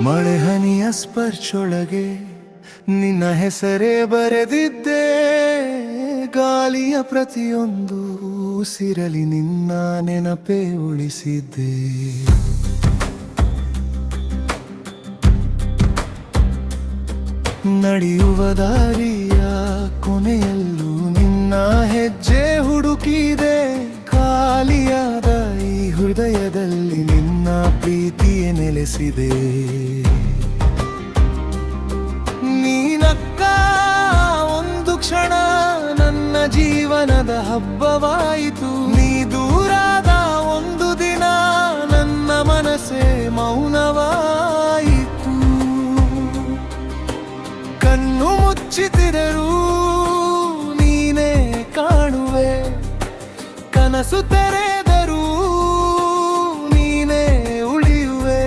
ಮಳೆ ಹನಿಯ ಸ್ಪರ್ಶೊಳಗೆ ನಿನ್ನ ಹೆಸರೇ ಬರೆದಿದ್ದೆ. ಗಾಳಿಯ ಪ್ರತಿಯೊಂದು ಉಸಿರಲಿ ನಿನ್ನ ನೆನಪೇ ಉಳಿಸಿದ್ದೆ. ನಡೆಯುವ ದಾರಿಯ ಕೊನೆಯಲ್ಲೂ ನಿನ್ನ ಹೆಜ್ಜೆ ಹುಡುಕಿದೆ. ಖಾಲಿಯಾದ ಈ ಹೃದಯದಲ್ಲಿ ನಿನ್ನ ಪ್ರೀತಿಯೇ ನೆಲೆಸಿದೆ. ನೀನಕ್ಕ ಒಂದು ಕ್ಷಣ ನನ್ನ ಜೀವನದ ಹಬ್ಬವಾಯಿತು. ನೀ ದೂರಾದ ಒಂದು ದಿನ ನನ್ನ ಮನಸ್ಸೇ ಮೌನವಾಯಿತು. ಕಣ್ಣು ಮುಚ್ಚಿತಿದರೂ ನೀನೇ ಕಾಣುವೆ, ಕನಸು ತೆರೆದರೂ ನೀನೇ ಉಳಿಯುವೆ.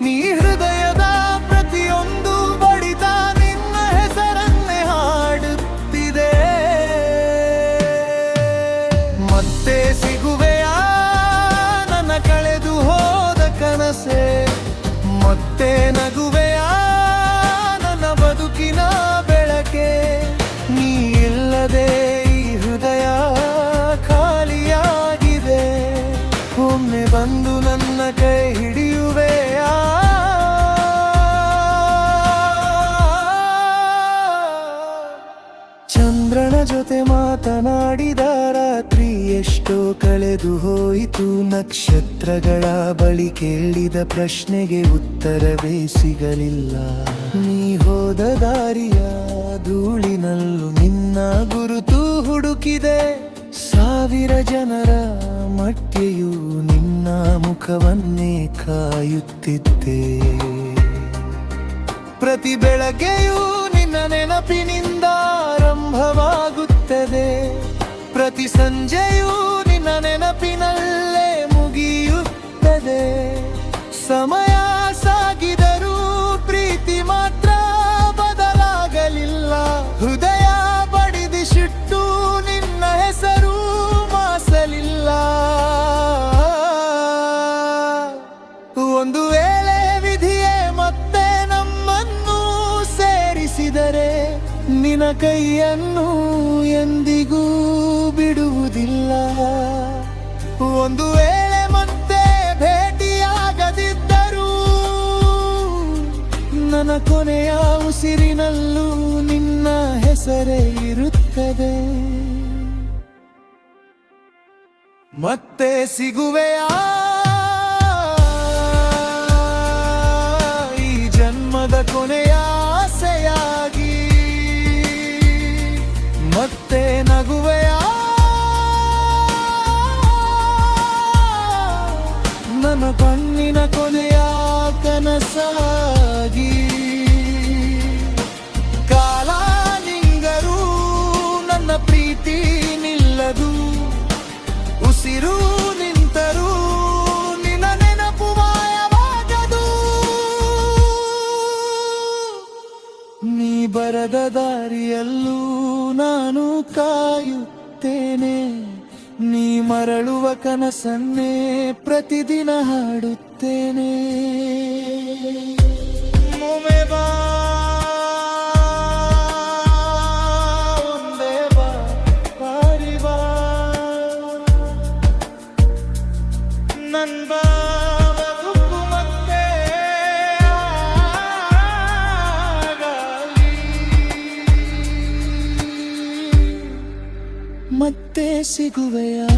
ನೀ ಹೃದಯದ ಪ್ರತಿಯೊಂದು ಬಡಿತ ನಿನ್ನ ಹೆಸರನ್ನೇ ಹಾಡುತ್ತಿದೆ. ಮತ್ತೆ ಸಿಗುವೆಯಾ ನನ್ನ ಕಳೆದು ಹೋದ ಕನಸೆ, ಮತ್ತೆ ನಗುವೆಯಾ ನನ್ನ ಬದುಕಿನ ಬೆಳಕೆ. ನೀ ಇಲ್ಲದೆ ಈ ಹೃದಯ ಖಾಲಿಯಾಗಿದೆ. ಒಮ್ಮೆ ಬಂದು ನನ್ನ ಕೈ ಹಿಡಿಯುವೆಯಾ? ಚಂದ್ರನ ಜೊತೆ ಮಾತನಾಡಿದ ರಾತ್ರಿ ಎಷ್ಟೋ ಕಳೆದು ಹೋಯಿತು. ನಕ್ಷತ್ರಗಳ ಬಳಿ ಕೇಳಿದ ಪ್ರಶ್ನೆಗೆ ಉತ್ತರವೇ ಸಿಗಲಿಲ್ಲ. ನೀ ಹೋದ ದಾರಿಯ ಧೂಳಿನಲ್ಲೂ ನಿನ್ನ ಗುರುತು ಹುಡುಕಿದೆ. ಸಾವಿರ ಜನರ ಮಧ್ಯೆಯೂ ನಿನ್ನ ಮುಖವನ್ನೇ ಕಾಯುತ್ತಿದ್ದೆ. ಪ್ರತಿ ಬೆಳಗ್ಗೆಯೂ ನಿನ್ನ ನೆನಪಿನಿಂದ ಆರಂಭವಾಗುತ್ತದೆ. ಪ್ರತಿ ಸಂಜೆಯೂ ನಿನ್ನ ನೆನಪಿನಲ್ಲೇ ಮುಗಿಯುತ್ತದೆ. ಸಮಯ ಸಾಗಿದರೂ ಪ್ರೀತಿ ಮಾತ್ರ ಬದಲಾಗಲಿಲ್ಲ. ಹೃದಯ ಬಡಿದಿಸಿಟ್ಟು ನಿನ್ನ ಹೆಸರು ಮಾಸಲಿಲ್ಲ. ಒಂದು ವೇಳೆ ವಿಧಿಯೇ ಮತ್ತೆ ನಮ್ಮನ್ನು ಸೇರಿಸಿದರೆ ನಿನ್ನ ಕೈಯನ್ನು ಎಂದಿಗೂ ಬಿಡುವುದಿಲ್ಲ. ಒಂದು ವೇಳೆ ಮತ್ತೆ ಭೇಟಿಯಾಗದಿದ್ದರೂ ನನ್ನ ಕೊನೆಯ ಉಸಿರಿನಲ್ಲೂ ನಿನ್ನ ಹೆಸರೇ ಇರುತ್ತದೆ. ಮತ್ತೆ ಸಿಗುವೆಯಾ ಈ ಜನ್ಮದ ಕೊನೆಯ ಆಸೆಯಾಗಿ? ಮತ್ತೆ ನಗುವೆಯಾ ನನ್ನ ಕಣ್ಣಿನ ಕೊನೆಯ ಕನಸಾಗಿ? ಕಾಲ ನಿಂಗರೂ ನನ್ನ ಪ್ರೀತಿ ನಿಲ್ಲದು. ಉಸಿರು ನಿಂತರೂ ನಿನ್ನ ನೆನಪು ಮಾಯವಾಗದು. ನೀ ಬರದ ದಾರಿಯಲ್ಲೂ ನಾನು ಕಾಯುತ್ತೇನೆ. ನೀ ಮರಳುವ ಕನಸನ್ನೇ ಪ್ರತಿದಿನ ಹಾಡುತ್ತೇನೆ. ಬಾ ಒಂದೇ ಬಾ ಬಾರಿ ಬಾ ನನ್ ಬಾ ಬದುಕು ಮತ್ತೆ ಆಗಲಿ. ಮತ್ತೆ ಸಿಗುವೆಯಾ?